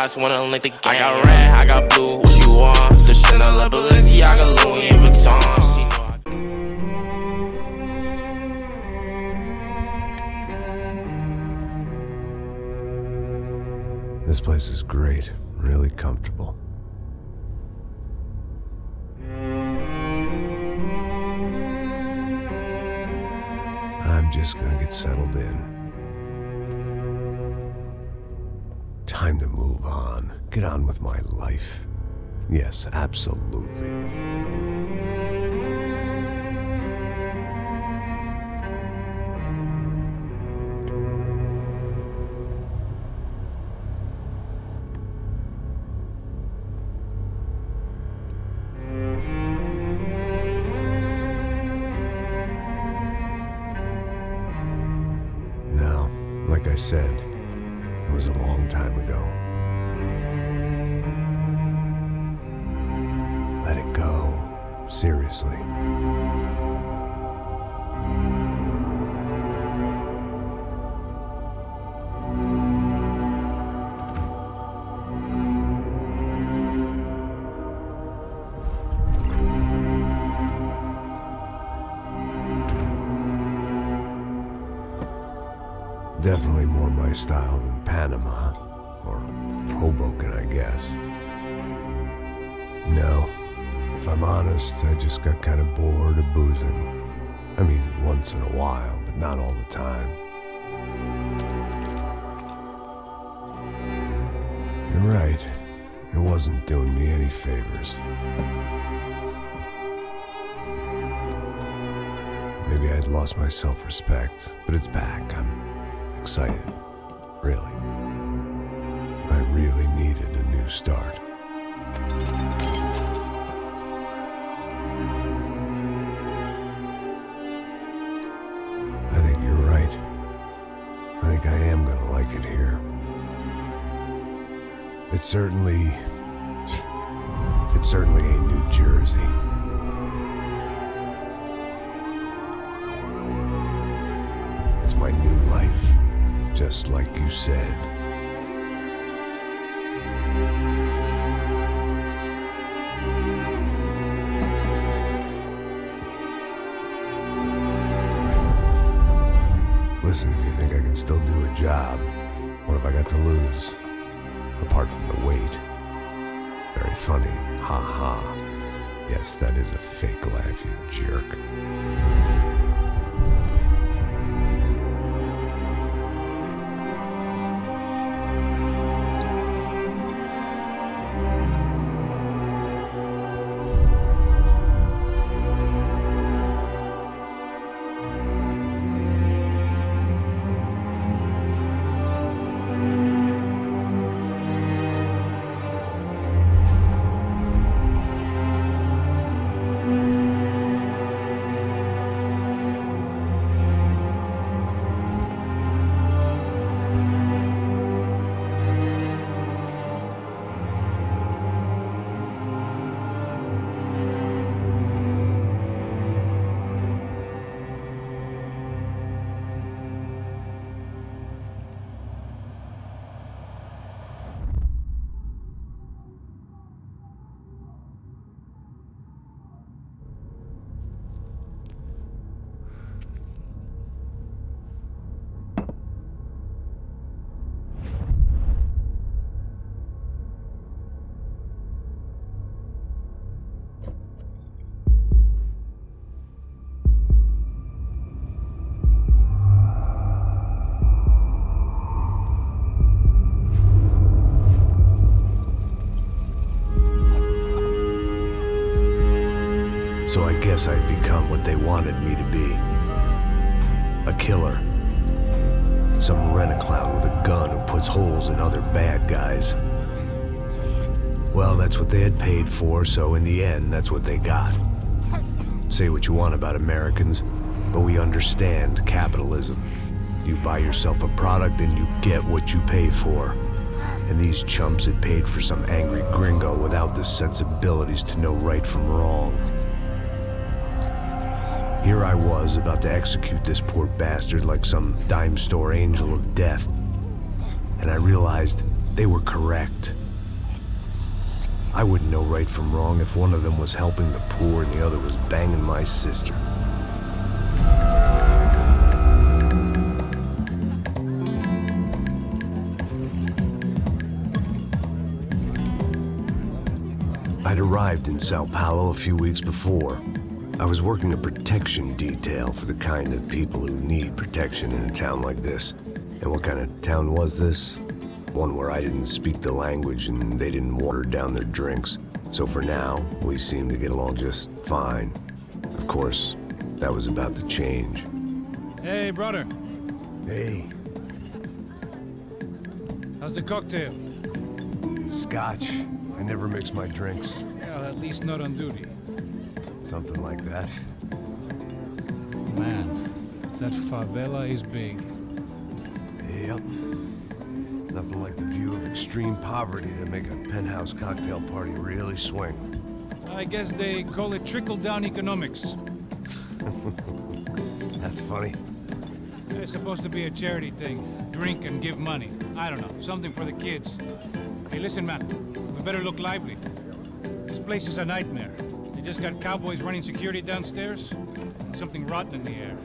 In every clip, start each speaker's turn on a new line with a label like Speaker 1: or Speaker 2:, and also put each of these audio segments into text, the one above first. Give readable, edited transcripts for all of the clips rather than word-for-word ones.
Speaker 1: just wanna link the game. I got red, I got blue, what you want? The Chanel, Balenciaga, Louis Vuitton. She know
Speaker 2: This place is great, really comfortable. I'm just gonna get settled in. Time to move on. Get on with my life. Yes, absolutely. Now, like I said, it was a long time ago. Let it go. Seriously. Definitely more my style than Panama, or Hoboken, I guess. No, if I'm honest, I just got kind of bored of boozing. I mean, once in a while, but not all the time. You're right, it wasn't doing me any favors. Maybe I'd lost my self-respect, but it's back. I'm excited, really. I really needed a new start. I think you're right. I think I am gonna like it here. It certainly ain't New Jersey. It's my new life. Just like you said. Listen, if you think I can still do a job, what have I got to lose? Apart from the weight. Very funny. Ha ha. Yes, that is a fake laugh, you jerk. So I guess I'd become what they wanted me to be. A killer. Some rent-a-clown with a gun who puts holes in other bad guys. Well, that's what they had paid for, so in the end, that's what they got. Say what you want about Americans, but we understand capitalism. You buy yourself a product and you get what you pay for. And these chumps had paid for some angry gringo without the sensibilities to know right from wrong. Here I was, about to execute this poor bastard like some dime store angel of death. And I realized They were correct. I wouldn't know right from wrong if one of them was helping the poor and the other was banging my sister. I'd arrived in Sao Paulo a few weeks before. I was working a protection detail for the kind of people who need protection in a town like this. And what kind of town was this? One where I didn't speak the language and they didn't water down their drinks. So for now, we seemed to get along just fine. Of course, that was about to change.
Speaker 3: Hey, brother.
Speaker 2: Hey.
Speaker 3: How's the cocktail?
Speaker 2: Scotch. I never mix my drinks.
Speaker 3: Well, at least not on duty.
Speaker 2: Something like that.
Speaker 3: Man, that favela is big.
Speaker 2: Yep. Nothing like the view of extreme poverty to make a penthouse cocktail party really swing.
Speaker 3: I guess they call it trickle-down economics.
Speaker 2: That's funny.
Speaker 3: It's supposed to be a charity thing. Drink and give money. I don't know, something for the kids. Hey, listen, man. We better look lively. This place is a nightmare. They just got cowboys running security downstairs. And something rotten in the air.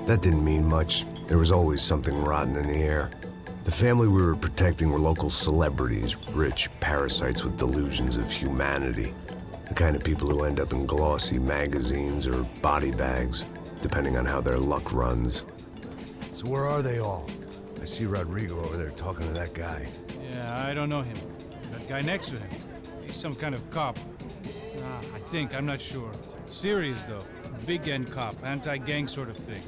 Speaker 2: That didn't mean much. There was always something rotten in the air. The family we were protecting were local celebrities, rich parasites with delusions of humanity. The kind of people who end up in glossy magazines or body bags, depending on how their luck runs. So where are they all? I see Rodrigo over there talking to that guy.
Speaker 3: Yeah, I don't know him. That guy next to him. He's some kind of cop. I think, I'm not sure. Serious, though. Big end cop, anti-gang sort of thing.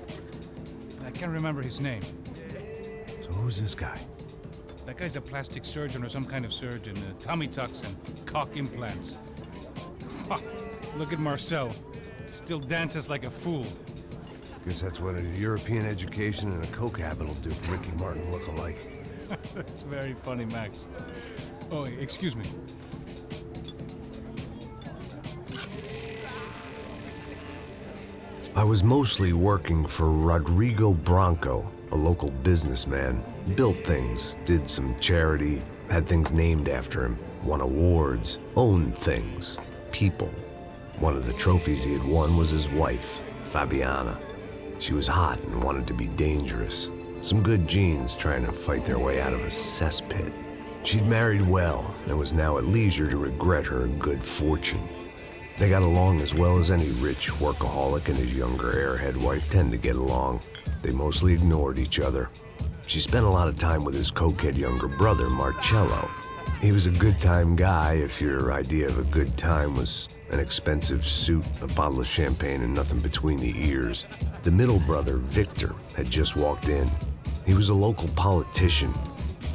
Speaker 3: I can't remember his name.
Speaker 2: So who's this guy?
Speaker 3: That guy's a plastic surgeon or some kind of surgeon. Tummy tucks and cock implants. Ha! Look at Marcel. Still dances like a fool.
Speaker 2: Guess that's what a European education and a coke habit will do for Ricky Martin look-alike.
Speaker 3: That's very funny, Max. Oh, excuse me.
Speaker 2: I was mostly working for Rodrigo Branco, a local businessman. Built things, did some charity, had things named after him, won awards, owned things, people. One of the trophies he had won was his wife, Fabiana. She was hot and wanted to be dangerous. Some good genes trying to fight their way out of a cesspit. She'd married well and was now at leisure to regret her good fortune. They got along as well as any rich workaholic and his younger airhead wife tend to get along. They mostly ignored each other. She spent a lot of time with his cokehead younger brother, Marcello. He was a good-time guy if your idea of a good time was an expensive suit, a bottle of champagne, and nothing between the ears. The middle brother, Victor, had just walked in. He was a local politician.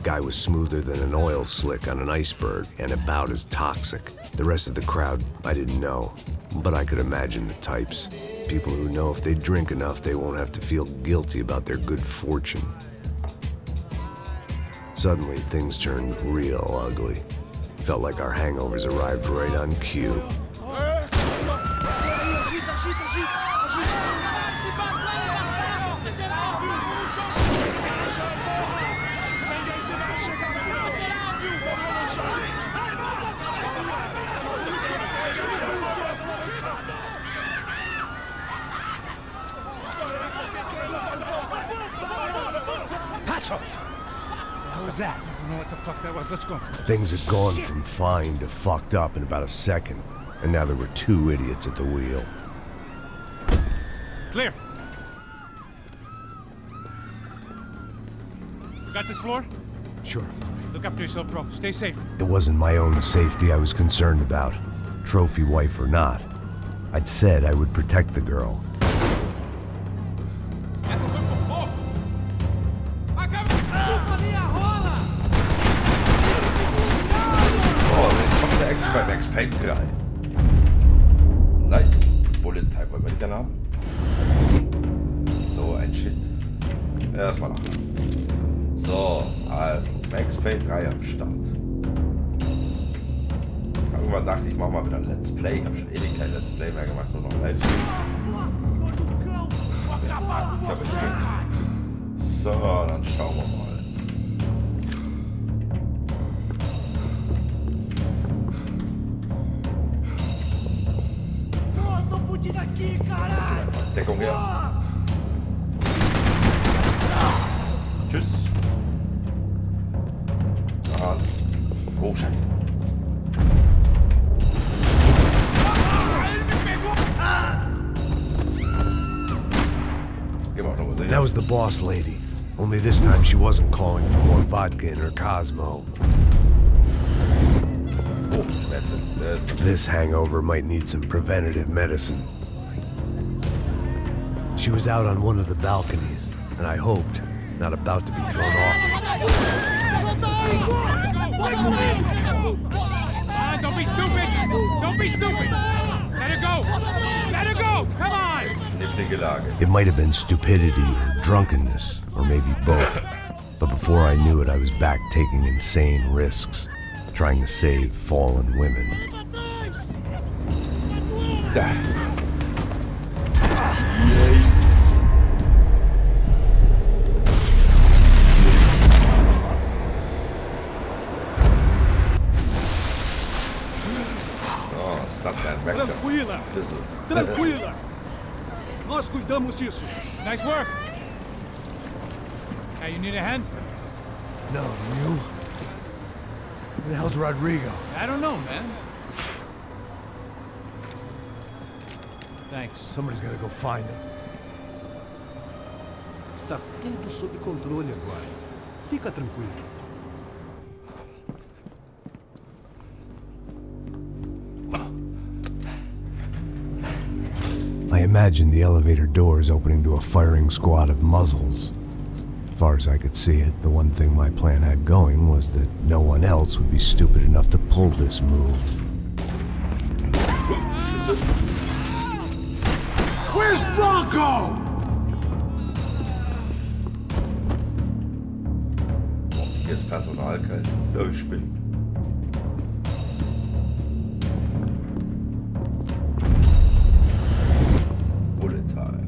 Speaker 2: Guy was smoother than an oil slick on an iceberg and about as toxic. The rest of the crowd, I didn't know, but I could imagine the types. People who know if they drink enough, they won't have to feel guilty about their good fortune. Suddenly, things turned real ugly. Felt like our hangovers arrived right on cue.
Speaker 3: What was that? I don't know what the fuck that was. Let's go.
Speaker 2: Things had gone from fine to fucked up in about a second, and now there were two idiots at the wheel.
Speaker 3: Clear. You got this floor?
Speaker 2: Sure.
Speaker 3: Look after yourself, bro. Stay safe.
Speaker 2: It wasn't my own safety I was concerned about, trophy wife or not. I'd said I would protect the girl.
Speaker 4: Action bei Max Payne 3. Nein, Bullet Time wollen wir nicht haben. So, ein Shit. Erstmal noch. So, also Max Payne 3 am Start. Irgendwann dachte ich, mach mal wieder ein Let's Play. Ich habe schon ewig kein Let's Play mehr gemacht, nur noch Livestreams. So, dann schauen wir mal. Deckung her. Tschüss. Ah. Oh, Scheiße. Geh mal noch was sehen.
Speaker 2: That was the boss lady. Only this time she wasn't calling for more vodka in her Cosmo.
Speaker 4: Oh, Schmerzen.
Speaker 2: This hangover might need some preventative medicine. She was out on one of the balconies, and I hoped not about to be thrown off.
Speaker 3: Don't be stupid! Don't be stupid! Let her go! Let her go! Come on!
Speaker 4: Knifflige Lage.
Speaker 2: It might have been stupidity or drunkenness, or maybe both. But before I knew it, I was back taking insane risks, trying to save fallen women.
Speaker 5: Tranquila! Tranquila! Nós cuidamos disso.
Speaker 3: Nice work! Hey, you need a hand?
Speaker 2: No, you? Who the hell's Rodrigo?
Speaker 3: I don't know, man. Thanks.
Speaker 2: Somebody's gotta go find him.
Speaker 5: Está tudo sob controle agora. Fica tranquilo.
Speaker 2: I imagined the elevator doors opening to a firing squad of muzzles. As far as I could see it, the one thing my plan had going was that no one else would be stupid enough to pull this move.
Speaker 5: Where's Bronco?
Speaker 4: Hier ist Personal kalt. Ja, ich bin. Bullet time.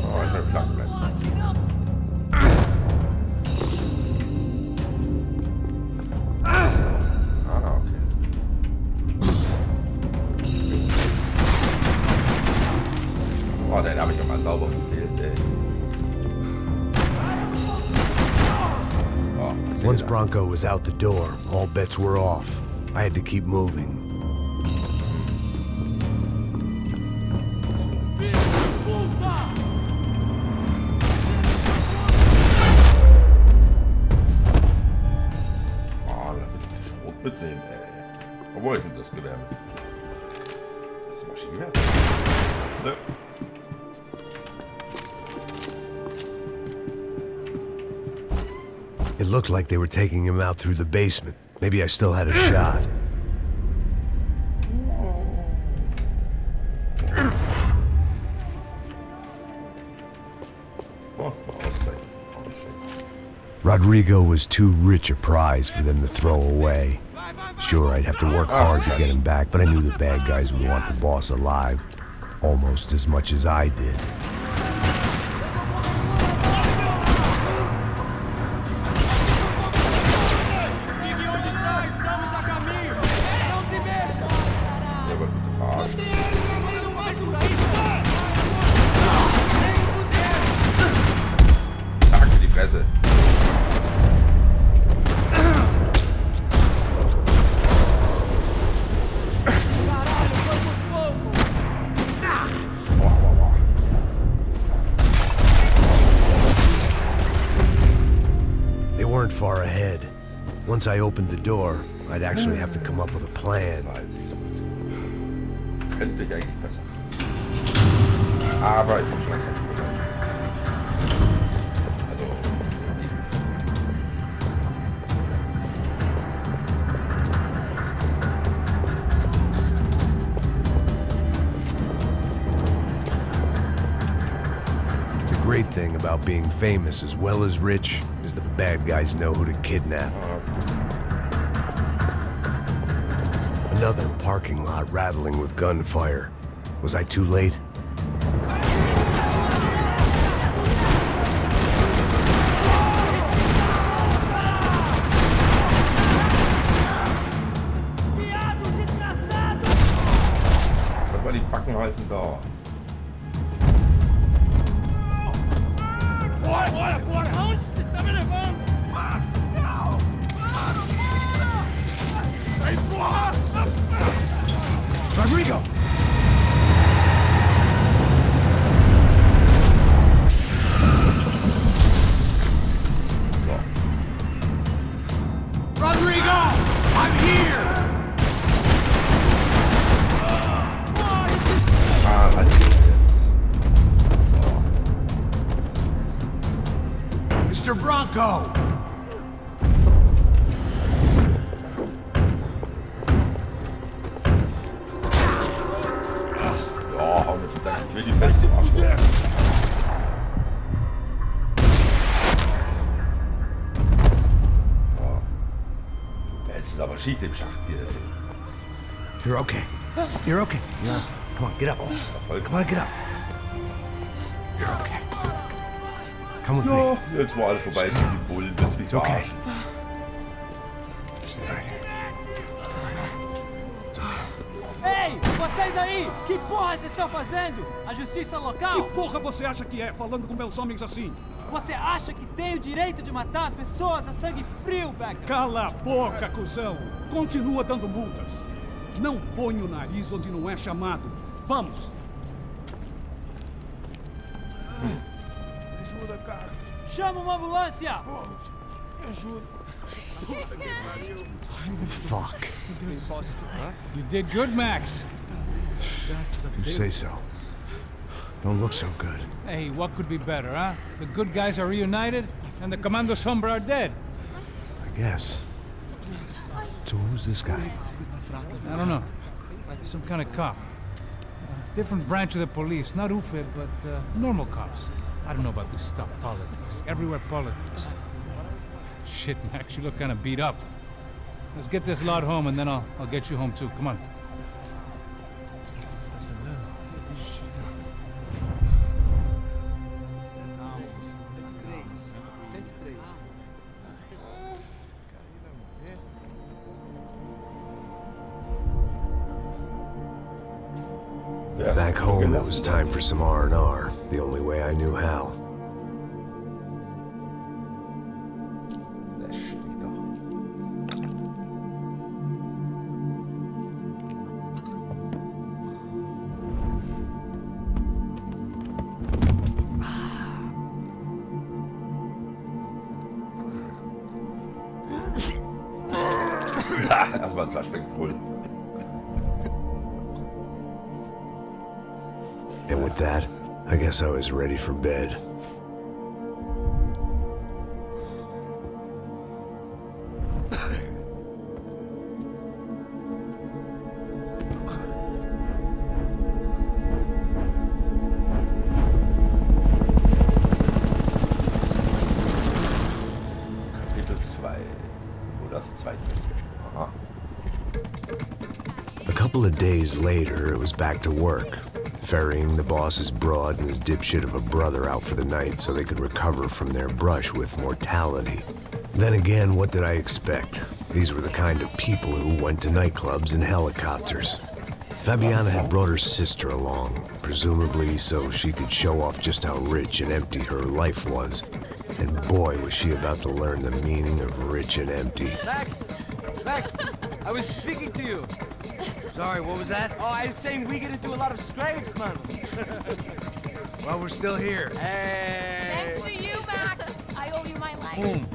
Speaker 4: Oh, ich bin flach bleiben. Oh, den habe ich immer sauber gefehlt, ey. Oh,
Speaker 2: Once Bronco was out the door, all bets were off. I had to keep moving.
Speaker 4: Oh, da will ich den Schrot mitnehmen, ey. Wo wollte ich denn das Gewehr mit? Das ist ein Maschinengewehr? Ne.
Speaker 2: It looked like they were taking him out through the basement. Maybe I still had a shot.
Speaker 4: Oh, Auszeit.
Speaker 2: Rodrigo was too rich a prize for them to throw away. Sure, I'd have to work hard to get him back, but I knew the bad guys would want the boss alive almost as much as I did.
Speaker 4: Der wird bitte verarscht. Zack, für die Fresse.
Speaker 2: They weren't far ahead. Once I opened the door, I'd actually have to come up with a plan.
Speaker 4: Könnte ich eigentlich besser. Aber ich hab schon keinen Spur. Also,
Speaker 2: The great thing about being famous as well as rich is the bad guys know who to kidnap. Another parking lot rattling with gunfire. Was I too late?
Speaker 4: mal die Backen halten da.
Speaker 2: Rodrigo! Rodrigo! I'm here!
Speaker 4: Ah, halt jetzt.
Speaker 2: Mr. Bronco!
Speaker 4: Ja, hau mit deinem ich will die fest im Arsch. Jetzt ist aber Schicht im Schacht hier.
Speaker 2: You're okay. You're okay. Yeah. Come on, get up.
Speaker 4: Erfolg.
Speaker 2: Come on, get up. You're okay. Come with
Speaker 4: Ja,
Speaker 2: me.
Speaker 4: jetzt wo alles vorbei ist, die Bullen, wird's mich
Speaker 2: It's okay.
Speaker 4: verarschen.
Speaker 2: Stay right here.
Speaker 5: Ei, vocês aí! Que porra vocês estão fazendo? A justiça local?
Speaker 6: Que porra você acha que é, falando com meus homens assim?
Speaker 5: Você acha que tem o direito de matar as pessoas a sangue frio, Beckham?
Speaker 6: Cala a boca, cuzão! Continua dando multas. Não põe o nariz onde não é chamado. Vamos!
Speaker 5: Chama uma ambulância!
Speaker 2: Fuck.
Speaker 3: You did good, Max.
Speaker 2: You say so. Don't look so good.
Speaker 3: Hey, what could be better, huh? The good guys are reunited, and the Commando Sombra are dead.
Speaker 2: I guess. So who's this guy?
Speaker 3: I don't know. Some kind of cop. Different branch of the police. Not UFED, but normal cops. I don't know about this stuff. Politics. Everywhere politics. Shit, Max, you look kind of beat up. Let's get this lot home, and then I'll get you home too. Come on.
Speaker 2: Back home, it was time for some R&R, the only way I knew how.
Speaker 4: Das steht doch. Erstmal 2 Specken holen.
Speaker 2: And with that, I guess I was ready for bed.
Speaker 4: Kapitel 2. Nur das zweite. Aha.
Speaker 2: A couple of days later, it was back to work, ferrying the boss's broad and his dipshit of a brother out for the night so they could recover from their brush with mortality. Then again, what did I expect? These were the kind of people who went to nightclubs in helicopters. Fabiana had brought her sister along, presumably so she could show off just how rich and empty her life was. And boy, was she about to learn the meaning of rich and empty.
Speaker 7: Max! Max! I was speaking to you.
Speaker 8: Sorry, what was that?
Speaker 7: Oh, I was saying we gotta do a lot of scrapes, man.
Speaker 8: Well, we're still here.
Speaker 7: Hey!
Speaker 9: Thanks to you, Max. I owe you my life.
Speaker 8: Boom.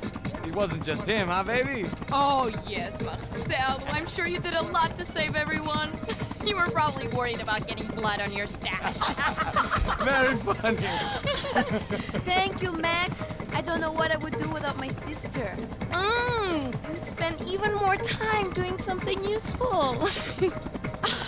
Speaker 7: It wasn't just him, huh, baby?
Speaker 9: Oh, yes, Marcel. I'm sure you did a lot to save everyone. You were probably worried about getting blood on your stash.
Speaker 7: Very funny.
Speaker 10: Thank you, Max. I don't know what I would do without my sister.
Speaker 9: Spend even more time doing something useful.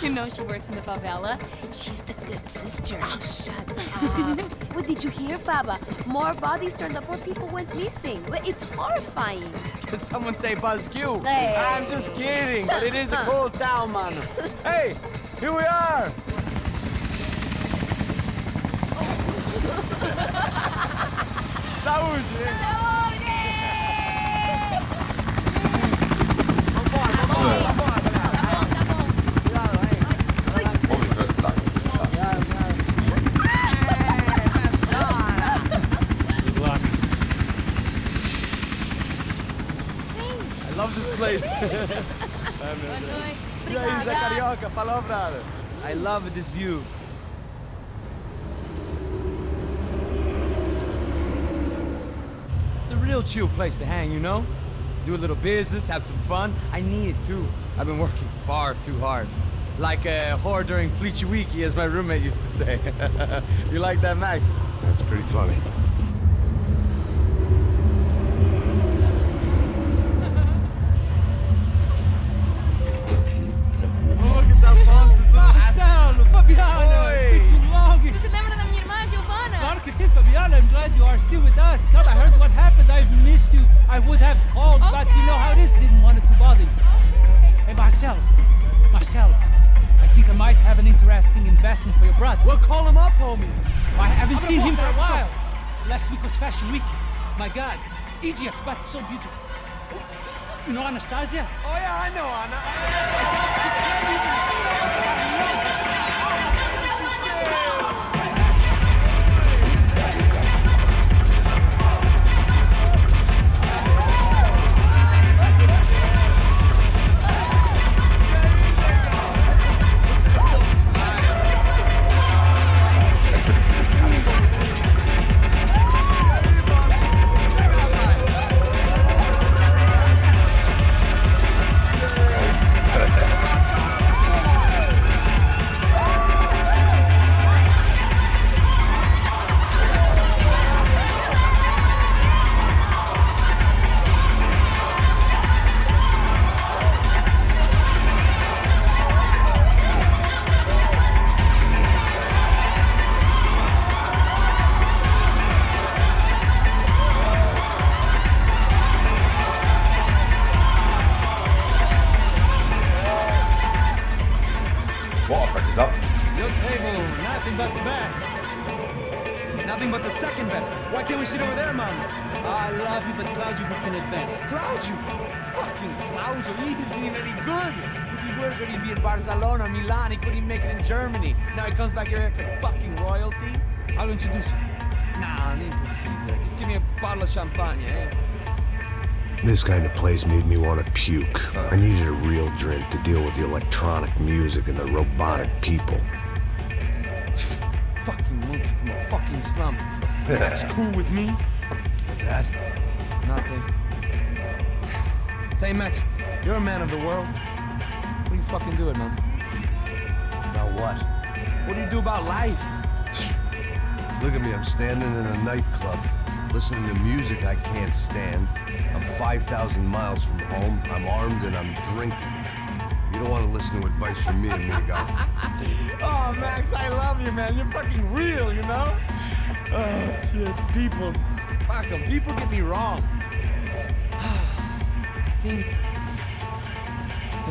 Speaker 9: You know she works in the favela. She's the good sister.
Speaker 10: Oh, shut up. What did you hear, Baba? More bodies turned up where people went missing. It's horrifying.
Speaker 7: Did someone say Buzz Q?
Speaker 10: Hey.
Speaker 7: I'm just kidding, but it is a cool town, man. Hey, here we are. Saúde!
Speaker 4: Oh, ich werd lang.
Speaker 7: place.
Speaker 10: Manoy,
Speaker 7: Praise
Speaker 10: obrigada.
Speaker 7: carioca, palavra. I love this view. It's a real chill place to hang, you know? Do a little business, have some fun. I need it too. I've been working far too hard. Like a whore during Fleechy Weeky, as my roommate used to say. You like that, Max?
Speaker 2: That's pretty funny.
Speaker 7: Look at Alfonso's little
Speaker 5: Marcelo, Fabiana,
Speaker 7: Oi.
Speaker 5: it's been too long.
Speaker 9: Você se lembra da minha irmã, Giovanna?
Speaker 5: Claro que sim, Fabiana. I'm glad you are still with us. Come, I heard what happened. I've missed you. I would have called, but you know how it is. Didn't want it to bother you. Hey, Marcelo, I think I might have an interesting investment for your brother.
Speaker 7: Well, call him up, homie.
Speaker 5: I haven't seen him for a while. Last week was Fashion Week. My God, Egypt, but so beautiful. You know Anastasia?
Speaker 7: Oh, yeah, I know, Anna.
Speaker 4: Boah, fuck is up.
Speaker 7: Your table, nothing but the best. Nothing but the second best. Why can't we sit over there, man?
Speaker 5: I love you, but Claudio booked in advance.
Speaker 7: Claudio! Fucking Claudio, he isn't even any good. If he were going to be in Barcelona, Milan, he couldn't make it in Germany. Now he comes back here acts like fucking royalty.
Speaker 5: I'll introduce you.
Speaker 7: Nah, need precisa. Just give me a bottle of champagne, eh?
Speaker 2: This kind of place made me want to puke. I needed a real drink to deal with the electronic music and the robotic people.
Speaker 7: Fucking monkey from a fucking slum. That's cool with me. What's that? Nothing. Say, Max, you're a man of the world. What do you fucking do it, man?
Speaker 2: About what?
Speaker 7: What do you do about life?
Speaker 2: Look at me, I'm standing in a nightclub, listening to music I can't stand. I'm 5,000 miles from home, I'm armed, and I'm drinking. You don't want to listen to advice from me, amigo.
Speaker 7: Oh, Max, I love you, man. You're fucking real, you know? Oh, shit. People. Fuck 'em. People get me wrong. I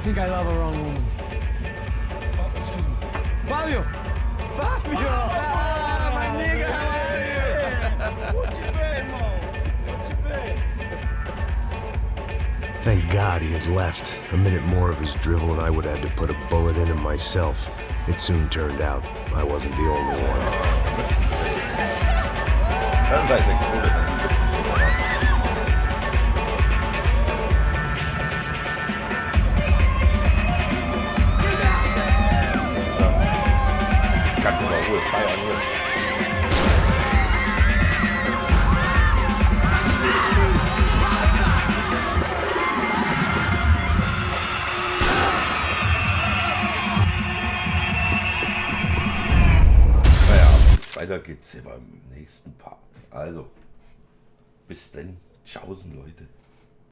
Speaker 7: think I love a wrong woman. Oh, excuse me. Fabio! Fabio! Ah, my nigga, how are you? What you been, Mo? What you been?
Speaker 2: Thank God he had left. A minute more of his drivel and I would have had to put a bullet in him myself. It soon turned out I wasn't the only one.
Speaker 4: Das ist eigentlich cool, dass man die Kannst du mal Ruhe feiern hier. Naja, weiter geht's hier beim nächsten Part. Also, bis denn. Tschaußen, Leute.